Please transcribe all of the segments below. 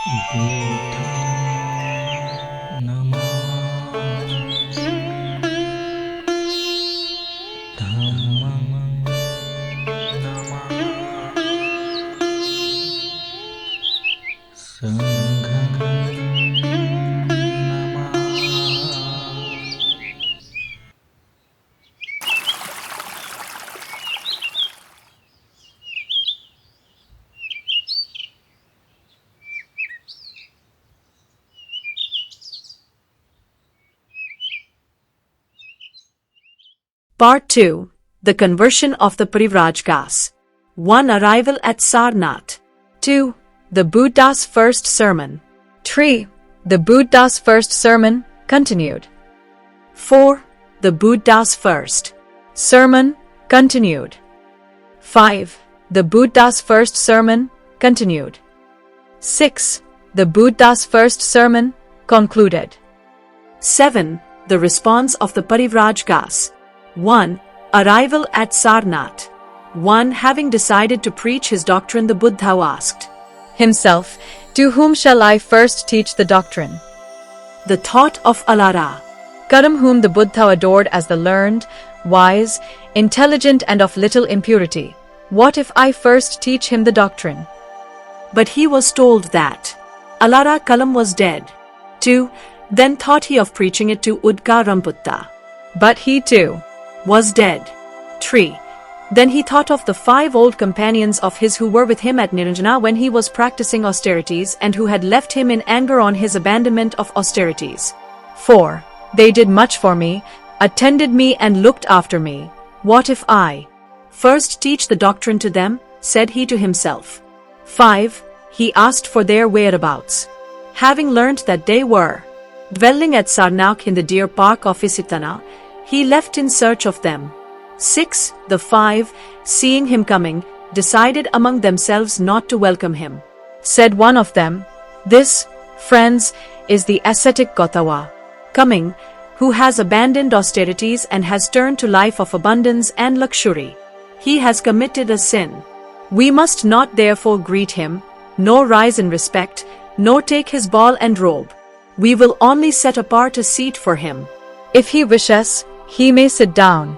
Buddham Namah Dhammam Namah Sangham Namah. Part 2. The Conversion of the Parivrajakas. 1. Arrival at Sarnath. 2. The Buddha's First Sermon. 3. The Buddha's First Sermon, continued. 4. The Buddha's First Sermon, continued. 5. The Buddha's First Sermon, continued. 6. The Buddha's First Sermon, concluded. 7. The Response of the Parivrajakas. 1. Arrival at Sarnath. 1. Having decided to preach his doctrine, the Buddha asked himself, "To whom shall I first teach the doctrine?" The thought of Alara Karam, whom the Buddha adored as the learned, wise, intelligent and of little impurity. What if I first teach him the doctrine? But he was told that Alara Kalam was dead. 2. Then thought he of preaching it to Udka Ramputta. But he too was dead. 3. Then he thought of the 5 old companions of his who were with him at Niranjana when he was practicing austerities and who had left him in anger on his abandonment of austerities. 4. They did much for me, attended me and looked after me. What if I first teach the doctrine to them? Said he to himself. 5. He asked for their whereabouts. Having learnt that they were dwelling at Sarnath in the deer park of Isitana, he left in search of them. 6. The 5, seeing him coming, decided among themselves not to welcome him. Said one of them, "This, friends, is the ascetic Gautawa coming, who has abandoned austerities and has turned to life of abundance and luxury. He has committed a sin. We must not therefore greet him, nor rise in respect, nor take his ball and robe. We will only set apart a seat for him. If he wishes, he may sit down."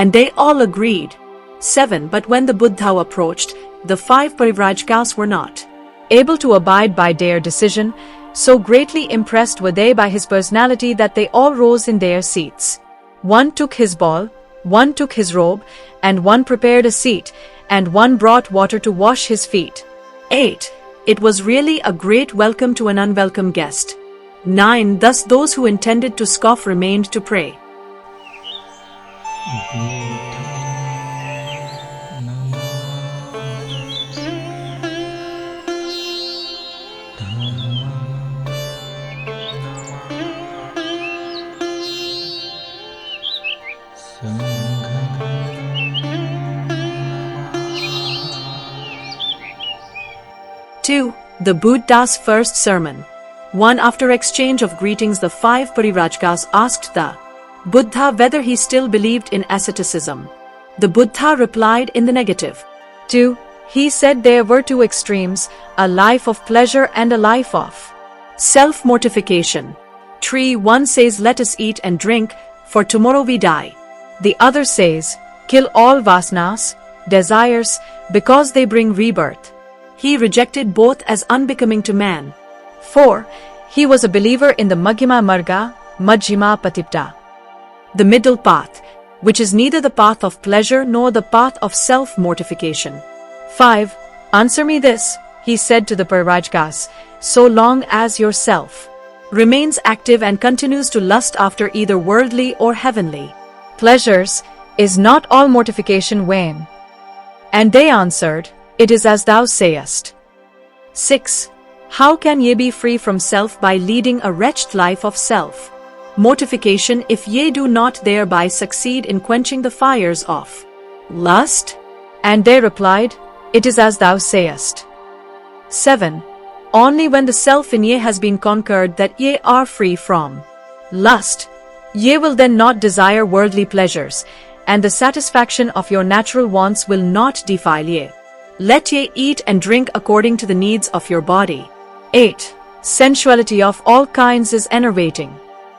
And they all agreed. 7. But when the Buddha approached, the 5 Parivrajakas were not able to abide by their decision, so greatly impressed were they by his personality that they all rose in their seats. 1 took his ball, 1 took his robe, and 1 prepared a seat, and 1 brought water to wash his feet. 8. It was really a great welcome to an unwelcome guest. 9. Thus those who intended to scoff remained to pray. Buddham Namah Dhammam Namah Sangham Namah. 2. The Buddha's First Sermon. 1. After exchange of greetings, the 5 Parivrajakas asked the Buddha whether he still believed in asceticism. The Buddha replied in the negative. 2. He said there were 2 extremes, a life of pleasure and a life of self-mortification. 3. One says, "Let us eat and drink, for tomorrow we die." The other says, "Kill all vasanas, desires, because they bring rebirth." He rejected both as unbecoming to man. 4. He was a believer in the Madhyama Marga, Majjhima Patipta, the middle path, which is neither the path of pleasure nor the path of self-mortification. 5. Answer me this, he said to the Parivrajakas, so long as yourself remains active and continues to lust after either worldly or heavenly pleasures, is not all mortification vain? And they answered, "It is as thou sayest." 6. How can ye be free from self by leading a wretched life of self mortification if ye do not thereby succeed in quenching the fires of lust? And they replied, "It is as thou sayest." 7. Only when the self in ye has been conquered that ye are free from lust. Ye will then not desire worldly pleasures, and the satisfaction of your natural wants will not defile ye. Let ye eat and drink according to the needs of your body. 8. Sensuality of all kinds is enervating.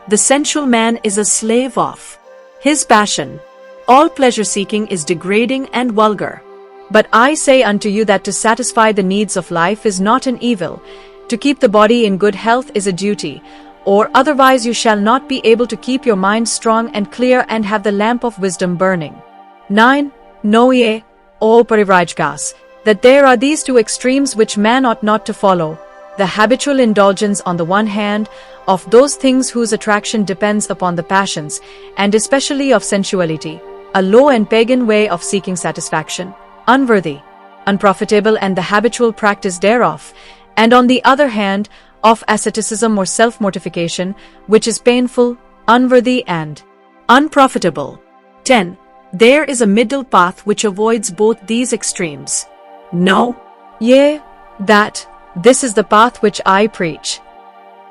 The sensual man is a slave of his passion. All pleasure-seeking is degrading and vulgar. But I say unto you that to satisfy the needs of life is not an evil, to keep the body in good health is a duty, or otherwise you shall not be able to keep your mind strong and clear and have the lamp of wisdom burning. 9. Know ye, O Parivrajakas, that there are these two extremes which man ought not to follow: the habitual indulgence on the one hand of those things whose attraction depends upon the passions, and especially of sensuality, a low and pagan way of seeking satisfaction, unworthy, unprofitable, and the habitual practice thereof, and on the other hand, of asceticism or self-mortification, which is painful, unworthy, and unprofitable. 10. There is a middle path which avoids both these extremes. Know ye that this is the path which I preach.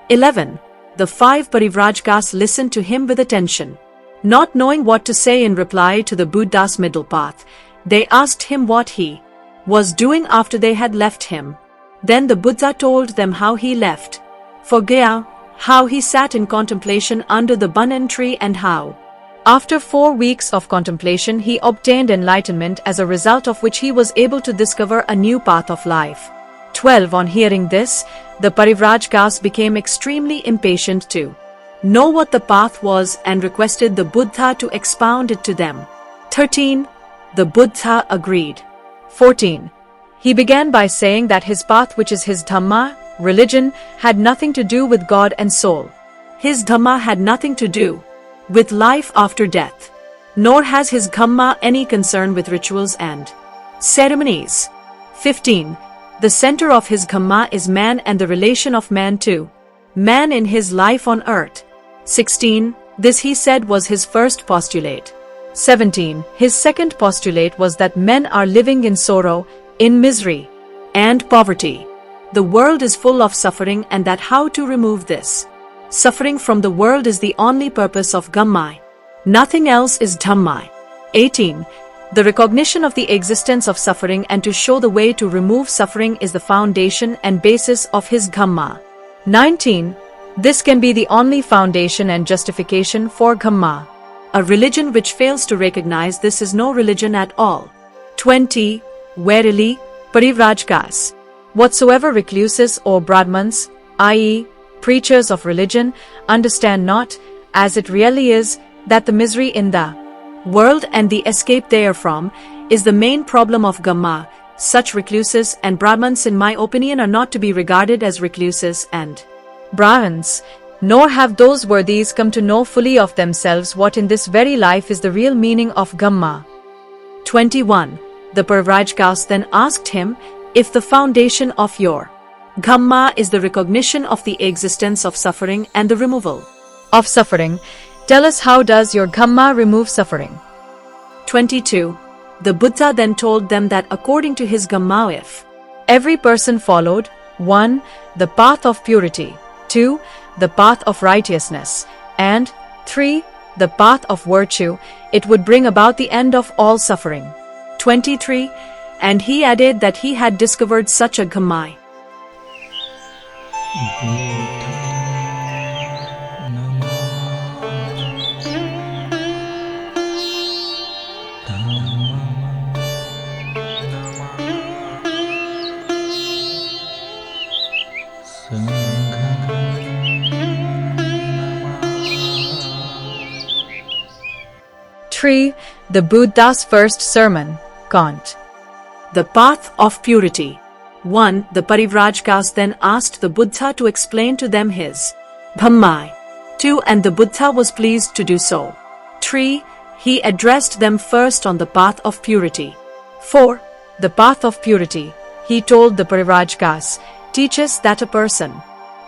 11. The 5 Parivrajakas listened to him with attention. Not knowing what to say in reply to the Buddha's middle path, they asked him what he was doing after they had left him. Then the Buddha told them how he left for Gaya, how he sat in contemplation under the banyan tree, and how, after 4 weeks of contemplation, he obtained enlightenment, as a result of which he was able to discover a new path of life. 12. On hearing this, the Parivrajakas became extremely impatient to know what the path was and requested the Buddha to expound it to them. 13. The Buddha agreed. 14. He began by saying that his path, which is his Dhamma, religion, had nothing to do with God and soul. His Dhamma had nothing to do with life after death, nor has his Dhamma any concern with rituals and ceremonies. 15. The center of his Dhamma is man and the relation of man to man in his life on earth. 16. This he said was his first postulate. 17. His second postulate was that men are living in sorrow, in misery, and poverty. The world is full of suffering, and that how to remove this suffering from the world is the only purpose of Dhamma. Nothing else is Dhamma. 18. The recognition of the existence of suffering and to show the way to remove suffering is the foundation and basis of his Dhamma. 19. This can be the only foundation and justification for Dhamma. A religion which fails to recognize this is no religion at all. 20. Verily, Parivrajakas, whatsoever recluses or Brahmans, i.e., preachers of religion, understand not, as it really is, that the misery in the world and the escape therefrom is the main problem of Dhamma. Such recluses and Brahmans, in my opinion, are not to be regarded as recluses and Brahmans, nor have those worthies come to know fully of themselves what in this very life is the real meaning of Dhamma. 21. The Parivrajakas then asked him, if the foundation of your Dhamma is the recognition of the existence of suffering and the removal of suffering, tell us, how does your Dhamma remove suffering? 22. The Buddha then told them that according to his Dhamma, if every person followed 1. The path of purity, 2. The path of righteousness, and 3. The path of virtue, it would bring about the end of all suffering. 23. And he added that he had discovered such a Dhamma. Three, the Buddha's first sermon, Kant. The path of purity. 1. The Parivrajakas then asked the Buddha to explain to them his Dhamma. 2. And the Buddha was pleased to do so. 3. He addressed them first on the path of purity. 4. The path of purity, he told the Parivrajakas, teaches that a person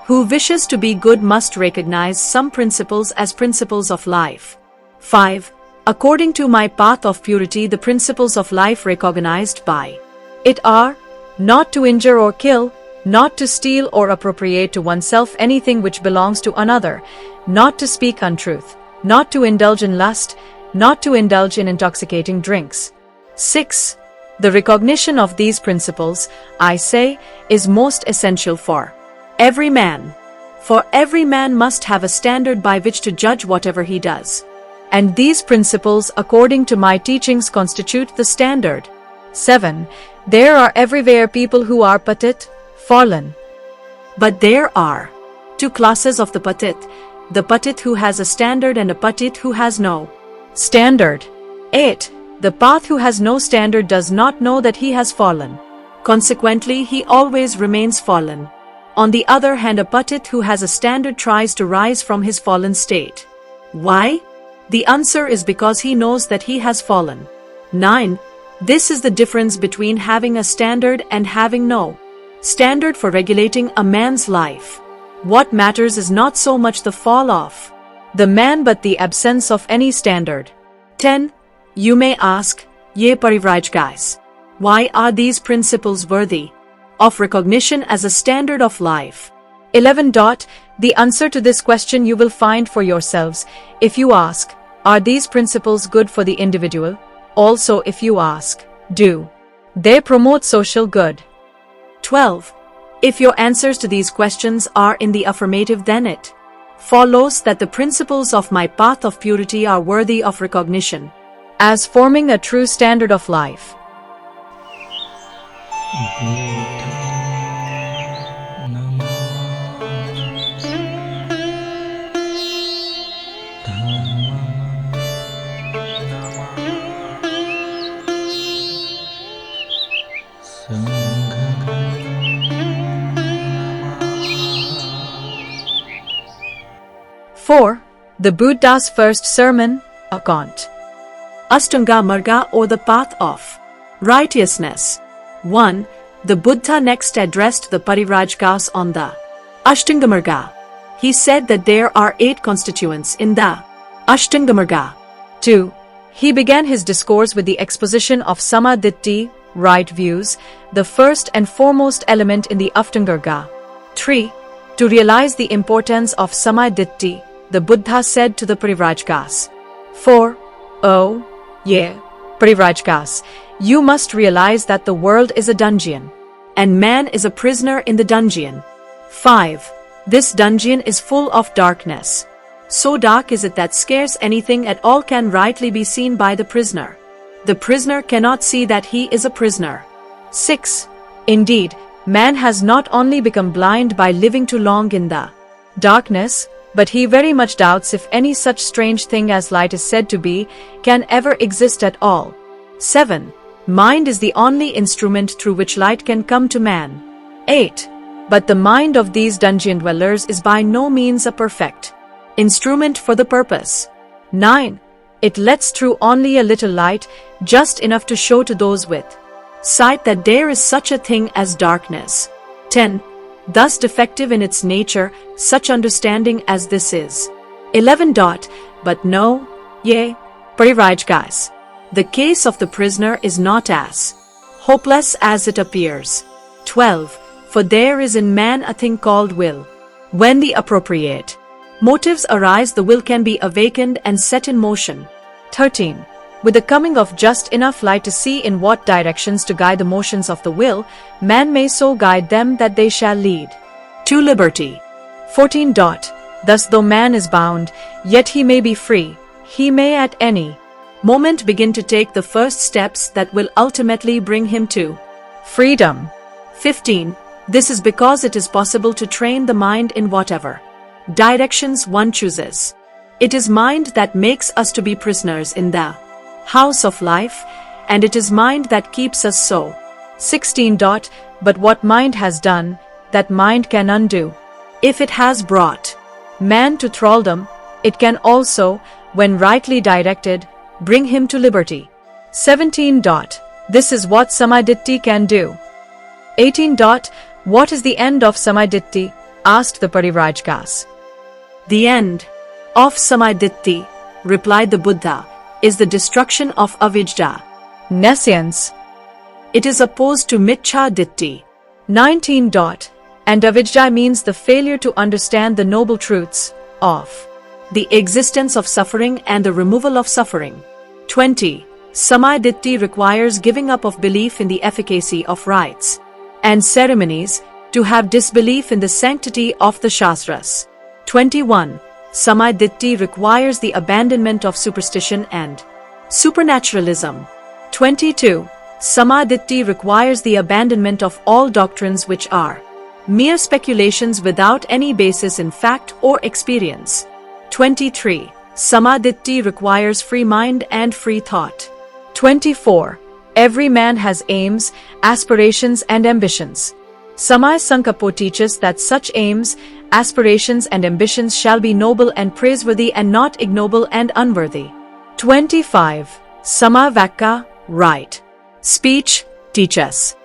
who wishes to be good must recognize some principles as principles of life. 5. According to my path of purity, the principles of life recognized by it are not to injure or kill, not to steal or appropriate to oneself anything which belongs to another, not to speak untruth, not to indulge in lust, not to indulge in intoxicating drinks. 6. The recognition of these principles, I say, is most essential for Every man. For every man must have a standard by which to judge whatever he does. And these principles according to my teachings constitute the standard. 7. There are everywhere people who are patit, fallen. But there are two classes of the patit who has a standard and a patit who has no standard. 8. The path who has no standard does not know that he has fallen. Consequently, he always remains fallen. On the other hand, a patit who has a standard tries to rise from his fallen state. Why? The answer is because he knows that he has fallen. 9. This is the difference between having a standard and having no standard for regulating a man's life. What matters is not so much the fall of the man but the absence of any standard. 10. You may ask, Ye Parivrajakas, why are these principles worthy of recognition as a standard of life? 11. The answer to this question you will find for yourselves if you ask, are these principles good for the individual? Also if you ask, do they promote social good? 12. If your answers to these questions are in the affirmative, then it follows that the principles of my path of purity are worthy of recognition as forming a true standard of life. Four, the Buddha's first sermon, account. Ashtanga Marga, or the path of righteousness. 1. The Buddha next addressed the Parivrajakas on the Ashtanga Marga. He said that there are 8 constituents in the Ashtanga Marga. 2. He began his discourse with the exposition of Samma-Ditti, right views, the first and foremost element in the Ashtanga Marga. 3. To realize the importance of Samma-Ditti, the Buddha said to the Parivrajakas. 4. Oh, yeah, Parivrajakas, you must realize that the world is a dungeon, and man is a prisoner in the dungeon. 5. This dungeon is full of darkness. So dark is it that scarce anything at all can rightly be seen by the prisoner. The prisoner cannot see that he is a prisoner. 6. Indeed, man has not only become blind by living too long in the darkness, but he very much doubts if any such strange thing as light is said to be can ever exist at all. 7. Mind is the only instrument through which light can come to man. 8. But the mind of these dungeon dwellers is by no means a perfect instrument for the purpose. 9. It lets through only a little light, just enough to show to those with sight that there is such a thing as darkness. 10. Thus defective in its nature, such understanding as this is. 11. But no, ye Parivrajakas, the case of the prisoner is not as hopeless as it appears. 12. For there is in man a thing called will. When the appropriate motives arise, the will can be awakened and set in motion. 13. With the coming of just enough light to see in what directions to guide the motions of the will, man may so guide them that they shall lead to liberty. 14. Thus though man is bound, yet he may be free. He may at any moment begin to take the first steps that will ultimately bring him to freedom. 15. This is because it is possible to train the mind in whatever directions one chooses. It is mind that makes us to be prisoners in the house of life, and it is mind that keeps us so. 16. But what mind has done, that mind can undo. If it has brought man to thraldom, it can also, when rightly directed, bring him to liberty. 17. This is what Samma-Ditti can do. 18. What is the end of Samma-Ditti? Asked the Parivrajakas. The end of Samma-Ditti, replied the Buddha, is the destruction of avidya, nescience. It is opposed to Miccha-Ditti. 19. And avidya means the failure to understand the noble truths of the existence of suffering and the removal of suffering. 20. Samma-Ditti requires giving up of belief in the efficacy of rites and ceremonies, to have disbelief in the sanctity of the Shastras. 21. Samadhi requires the abandonment of superstition and supernaturalism. 22. Samadhi requires the abandonment of all doctrines which are mere speculations without any basis in fact or experience. 23. Samadhi requires free mind and free thought. 24. Every man has aims, aspirations and ambitions. Samaya Sankalpa teaches that such aims, aspirations and ambitions shall be noble and praiseworthy and not ignoble and unworthy. 25. Samavakya, right speech, teaches.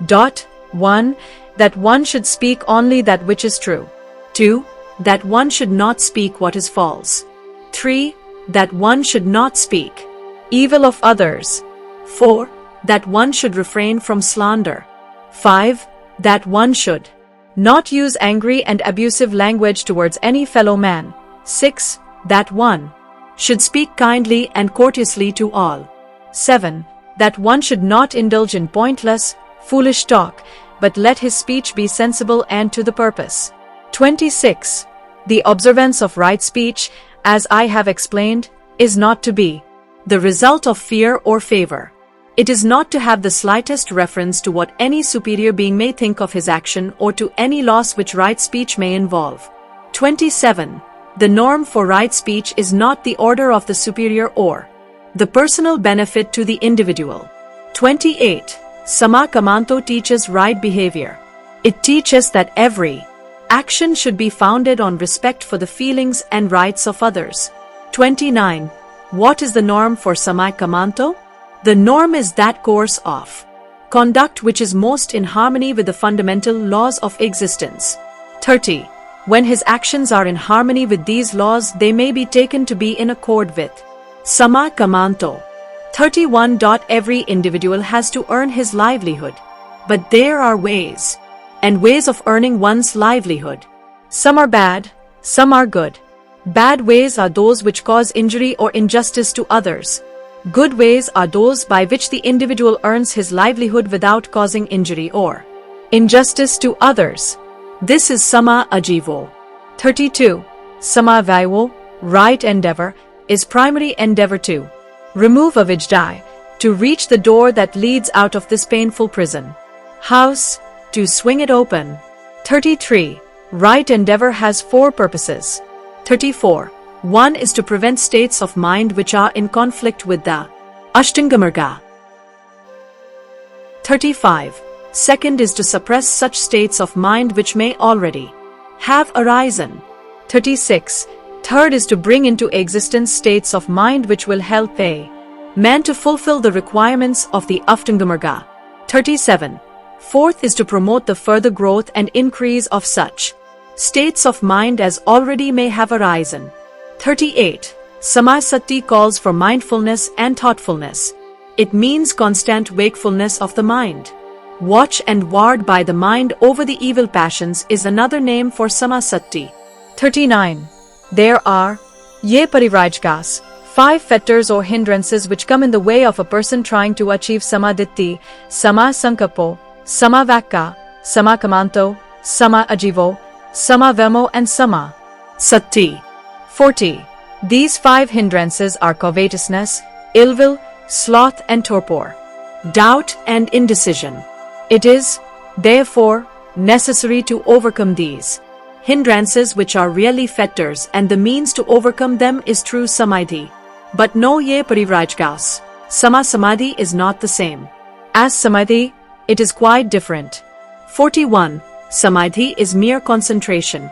1. That one should speak only that which is true. 2. That one should not speak what is false. 3. That one should not speak evil of others. 4. That one should refrain from slander. 5. That one should not use angry and abusive language towards any fellow man. 6. That one should speak kindly and courteously to all. 7. That one should not indulge in pointless, foolish talk, but let his speech be sensible and to the purpose. 26. The observance of right speech, as I have explained, is not to be the result of fear or favor. It is not to have the slightest reference to what any superior being may think of his action or to any loss which right speech may involve. 27. The norm for right speech is not the order of the superior or the personal benefit to the individual. 28. Samakamanto teaches right behavior. It teaches that every action should be founded on respect for the feelings and rights of others. 29. What is the norm for Samakamanto? The norm is that course of conduct which is most in harmony with the fundamental laws of existence. 30. When his actions are in harmony with these laws, they may be taken to be in accord with Samakamanto. 31. Every individual has to earn his livelihood. But there are ways and ways of earning one's livelihood. Some are bad, some are good. Bad ways are those which cause injury or injustice to others. Good ways are those by which the individual earns his livelihood without causing injury or injustice to others. This is Sama Ajivo. 32. Sama Vaivo, right endeavor, is primary endeavor to remove avidya, to reach the door that leads out of this painful prison house, to swing it open. 33. Right endeavor has 4 purposes. 34. 1 is to prevent states of mind which are in conflict with the Ashtanga. 35. Second is to suppress such states of mind which may already have arisen. 36. Third is to bring into existence states of mind which will help a man to fulfill the requirements of the Ashtanga. 37. Fourth is to promote the further growth and increase of such states of mind as already may have arisen. 38. Samasati calls for mindfulness and thoughtfulness. It means constant wakefulness of the mind. Watch and ward by the mind over the evil passions is another name for samasati. 39. There are Parivrajakas, 5 fetters or hindrances which come in the way of a person trying to achieve samadhi: sama sankalpa, sama vakya, sama kamanto, sama ajivo, sama vemo and sama sati. 40. These 5 hindrances are covetousness, ill will, sloth and torpor, doubt and indecision. It is, therefore, necessary to overcome these hindrances which are really fetters, and the means to overcome them is true samadhi. But no Parivrajakas. Samadhi is not the same as samadhi, it is quite different. 41. Samadhi is mere concentration.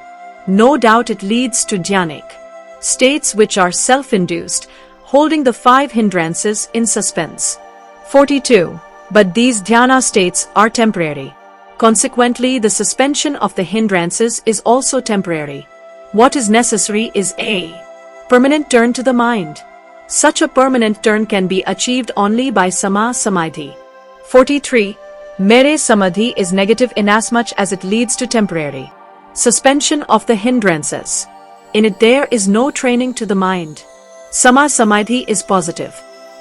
No doubt it leads to dhyanic states which are self-induced, holding the 5 hindrances in suspense. 42. But these dhyana states are temporary. Consequently, the suspension of the hindrances is also temporary. What is necessary is a permanent turn to the mind. Such a permanent turn can be achieved only by samadhi. 43. Mere samadhi is negative inasmuch as it leads to temporary suspension of the hindrances. In it there is no training to the mind. Samadhi is positive.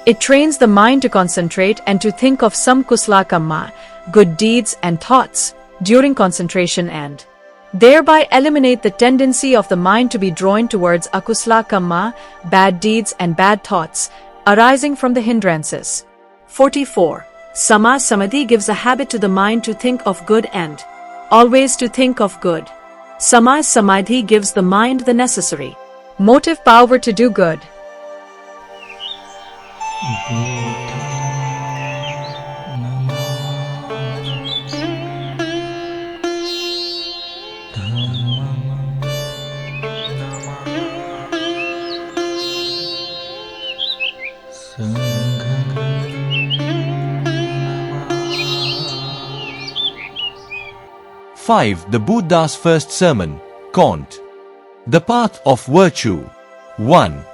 It trains the mind to concentrate and to think of some kusala kamma, good deeds and thoughts, during concentration and thereby eliminate the tendency of the mind to be drawn towards akusala kamma, bad deeds and bad thoughts arising from the hindrances. 44. Sama Samadhi gives a habit to the mind to think of good and always to think of good. Sama Samadhi gives the mind the necessary motive power to do good. Five. The Buddha's first sermon, Kant. The path of virtue. 1.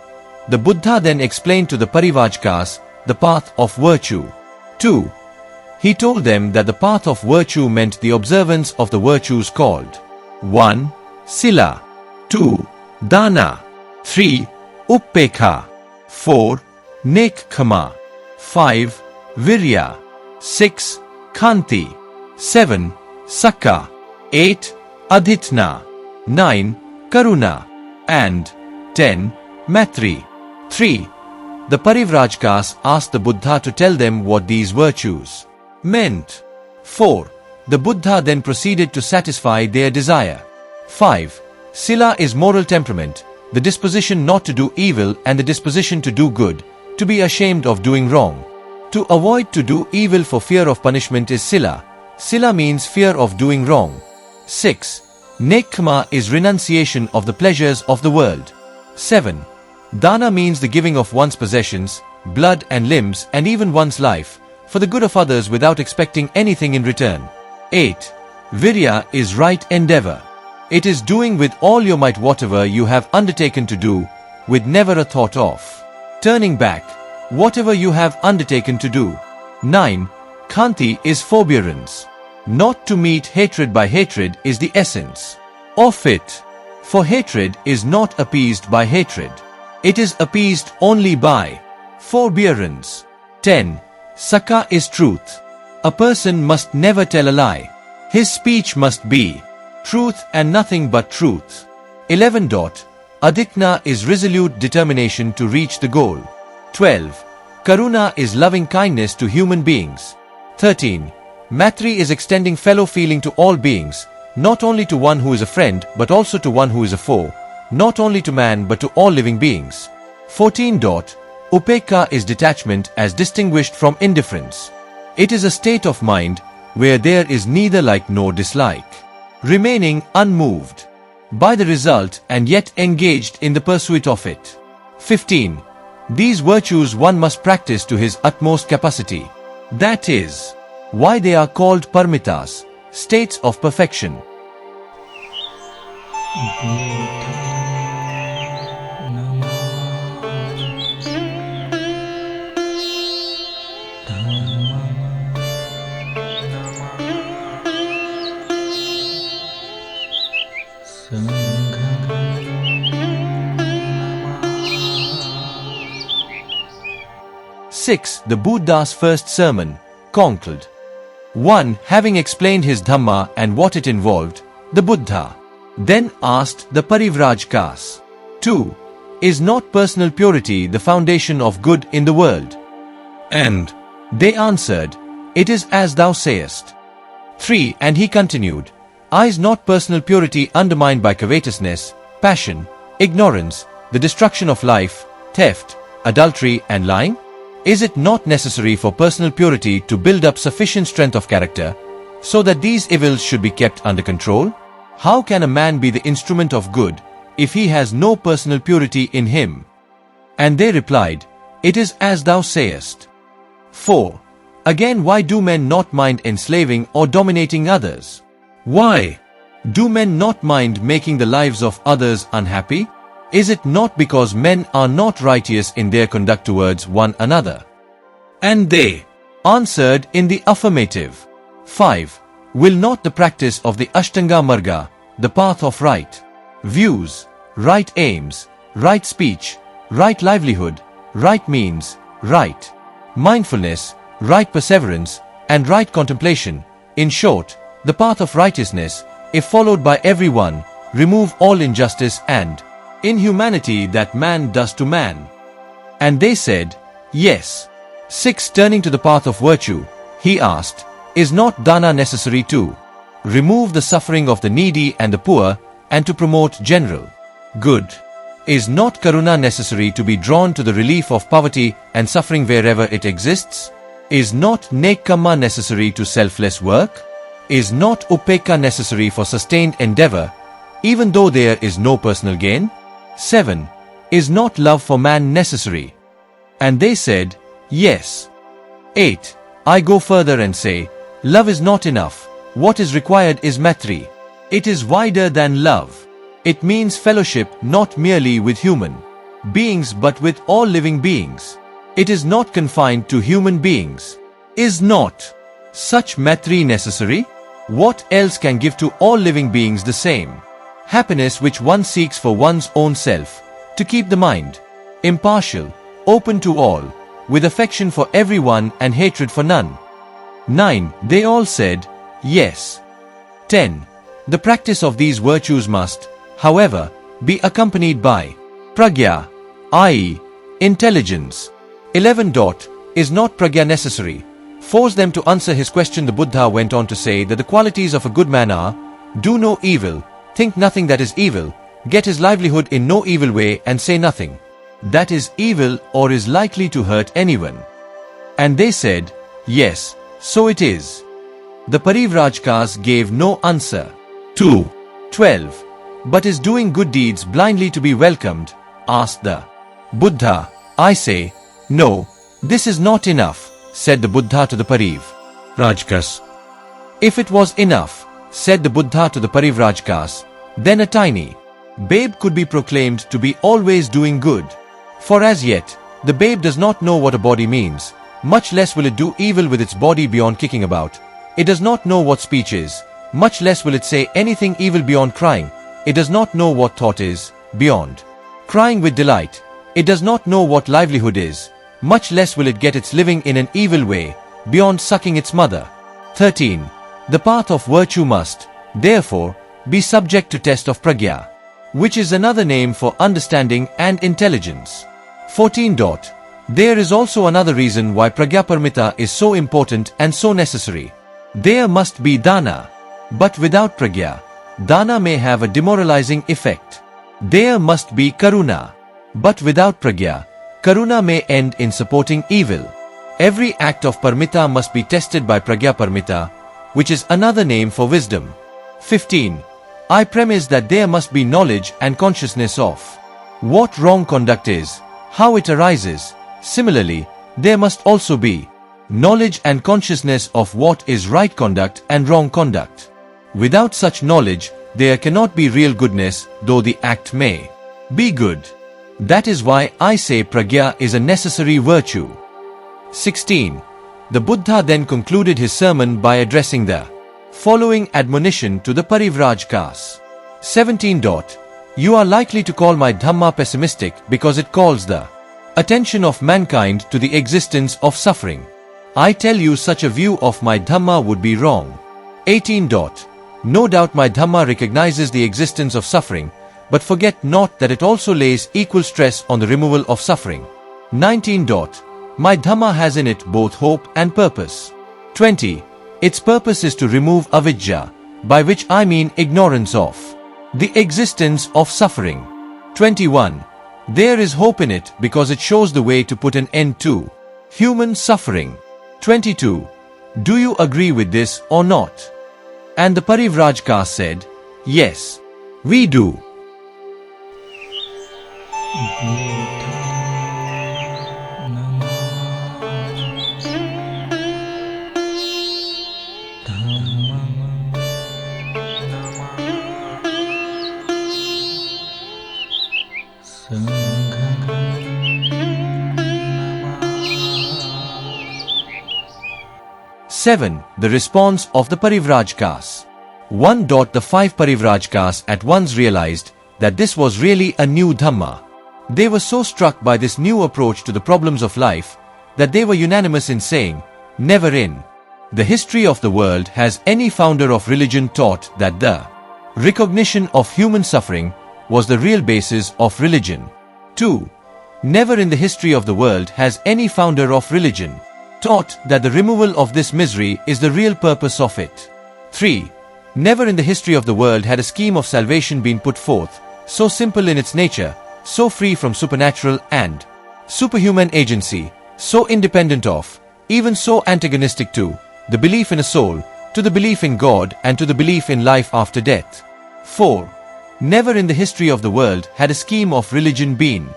The Buddha then explained to the Parivrajakas the path of virtue. 2. He told them that the path of virtue meant the observance of the virtues called 1. Sila, 2. Dana, 3. Uppekha, 4. Nekkhamma, 5. Virya, 6. Khanti, 7. Sakka, 8. Adhitna, 9. Karuna, and 10. Maitri. 3. The Parivrajakas asked the Buddha to tell them what these virtues meant. 4. The Buddha then proceeded to satisfy their desire. 5. Sila is moral temperament, the disposition not to do evil and the disposition to do good, to be ashamed of doing wrong. To avoid to do evil for fear of punishment is Sila. Sila means fear of doing wrong. 6. Nekkhamma is renunciation of the pleasures of the world. 7. Dana means the giving of one's possessions, blood and limbs and even one's life, for the good of others without expecting anything in return. 8. Virya is right endeavor. It is doing with all your might whatever you have undertaken to do, with never a thought of turning back, whatever you have undertaken to do. 9. Khanti is forbearance. Not to meet hatred by hatred is the essence of it. For hatred is not appeased by hatred. It is appeased only by forbearance. 10. Sakka is truth. A person must never tell a lie. His speech must be truth and nothing but truth. 11. Adhitna is resolute determination to reach the goal. 12. Karuna is loving kindness to human beings. 13. Maitri is extending fellow feeling to all beings, not only to one who is a friend but also to one who is a foe, not only to man but to all living beings. 14. Upekha is detachment as distinguished from indifference. It is a state of mind where there is neither like nor dislike, remaining unmoved by the result and yet engaged in the pursuit of it. 15. These virtues one must practice to his utmost capacity. That is why they are called paramitas, states of perfection. Six. The Buddha's first sermon, concluded. 1. Having explained his Dhamma and what it involved, the Buddha then asked the Parivrajakas, 2. Is not personal purity the foundation of good in the world? And they answered, It is as thou sayest. 3. And he continued, Is not personal purity undermined by covetousness, passion, ignorance, the destruction of life, theft, adultery and lying? Is it not necessary for personal purity to build up sufficient strength of character, so that these evils should be kept under control? How can a man be the instrument of good, if he has no personal purity in him? And they replied, It is as thou sayest. 4. Again, why do men not mind enslaving or dominating others? Why do men not mind making the lives of others unhappy? Is it not because men are not righteous in their conduct towards one another? And they answered in the affirmative. 5. Will not the practice of the Ashtanga Marga, the path of right views, right aims, right speech, right livelihood, right means, right mindfulness, right perseverance, and right contemplation, in short, the path of righteousness, if followed by everyone, remove all injustice and inhumanity that man does to man. And they said, yes. 6. Turning to the path of virtue, he asked, is not dana necessary to remove the suffering of the needy and the poor and to promote general good? Is not karuna necessary to be drawn to the relief of poverty and suffering wherever it exists? Is not nekkamma necessary to selfless work? Is not upekka necessary for sustained endeavor, even though there is no personal gain? 7. Is not love for man necessary? And they said, yes. 8. I go further and say, love is not enough. What is required is maitri. It is wider than love. It means fellowship not merely with human beings but with all living beings. It is not confined to human beings. Is not such maitri necessary? What else can give to all living beings the same happiness which one seeks for one's own self, to keep the mind impartial, open to all, with affection for everyone and hatred for none? 9. They all said, yes. 10. The practice of these virtues must, however, be accompanied by pragya, i.e., intelligence. 11. Is not pragya necessary? Force them to answer his question. The Buddha went on to say that the qualities of a good man are, do no evil, think nothing that is evil, get his livelihood in no evil way and say nothing that is evil or is likely to hurt anyone. And they said, yes, so it is. The Parivrajakas gave no answer. 2. 12. But is doing good deeds blindly to be welcomed? Asked the Buddha. I say, no, this is not enough, said the Buddha to the Parivrajakas. If it was enough, said the Buddha to the Parivrajakas, then a tiny babe could be proclaimed to be always doing good. For as yet, the babe does not know what a body means, much less will it do evil with its body beyond kicking about. It does not know what speech is, much less will it say anything evil beyond crying. It does not know what thought is, beyond crying with delight. It does not know what livelihood is, much less will it get its living in an evil way, beyond sucking its mother. 13. The path of virtue must, therefore, be subject to test of pragya, which is another name for understanding and intelligence. 14. There is also another reason why pragyaparamita is so important and so necessary. There must be dana, but without pragya, dana may have a demoralizing effect. There must be karuna, but without pragya, karuna may end in supporting evil. Every act of paramita must be tested by pragyaparamita, which is another name for wisdom. 15. I premise that there must be knowledge and consciousness of what wrong conduct is, how it arises. Similarly, there must also be knowledge and consciousness of what is right conduct and wrong conduct. Without such knowledge, there cannot be real goodness, though the act may be good. That is why I say pragya is a necessary virtue. 16. The Buddha then concluded his sermon by addressing the following admonition to the Parivrajakas. 17. You are likely to call my Dhamma pessimistic because it calls the attention of mankind to the existence of suffering. I tell you such a view of my Dhamma would be wrong. 18. No doubt my Dhamma recognizes the existence of suffering, but forget not that it also lays equal stress on the removal of suffering. 19. My Dhamma has in it both hope and purpose. 20. Its purpose is to remove avidya, by which I mean ignorance of the existence of suffering. 21. There is hope in it because it shows the way to put an end to human suffering. 22. Do you agree with this or not? And the Parivrajakas said, yes, we do. Seven. The response of the Parivrajakas. 1. The 5 Parivrajakas at once realized that this was really a new Dhamma. They were so struck by this new approach to the problems of life that they were unanimous in saying, never in the history of the world has any founder of religion taught that the recognition of human suffering was the real basis of religion. 2. Never in the history of the world has any founder of religion taught that the removal of this misery is the real purpose of it. 3. Never in the history of the world had a scheme of salvation been put forth, so simple in its nature, so free from supernatural and superhuman agency, so independent of, even so antagonistic to, the belief in a soul, to the belief in God and to the belief in life after death. 4. Never in the history of the world had a scheme of religion been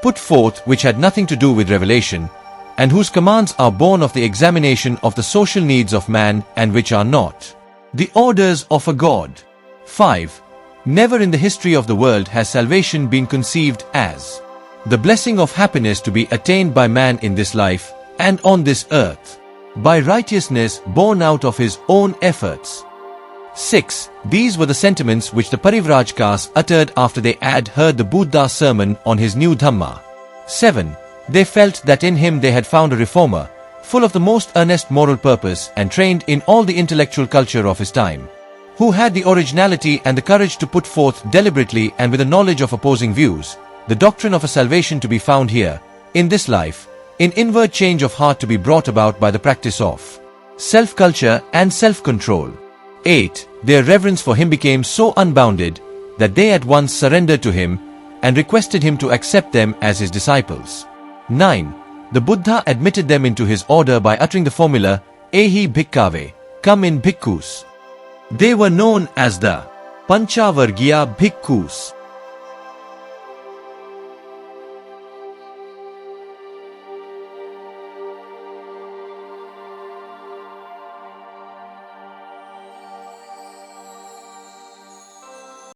put forth which had nothing to do with revelation, and whose commands are born of the examination of the social needs of man and which are not the orders of a God. 5. Never in the history of the world has salvation been conceived as the blessing of happiness to be attained by man in this life and on this earth, by righteousness born out of his own efforts. 6. These were the sentiments which the Parivrajakas uttered after they had heard the Buddha's sermon on his new Dhamma. 7. They felt that in him they had found a reformer, full of the most earnest moral purpose and trained in all the intellectual culture of his time, who had the originality and the courage to put forth deliberately and with a knowledge of opposing views, the doctrine of a salvation to be found here, in this life, in inward change of heart to be brought about by the practice of self-culture and self-control. 8. Their reverence for him became so unbounded that they at once surrendered to him and requested him to accept them as his disciples. 9. The Buddha admitted them into his order by uttering the formula, Ehi Bhikkhave, come in bhikkhus. They were known as the Panchavargiya Bhikkhus.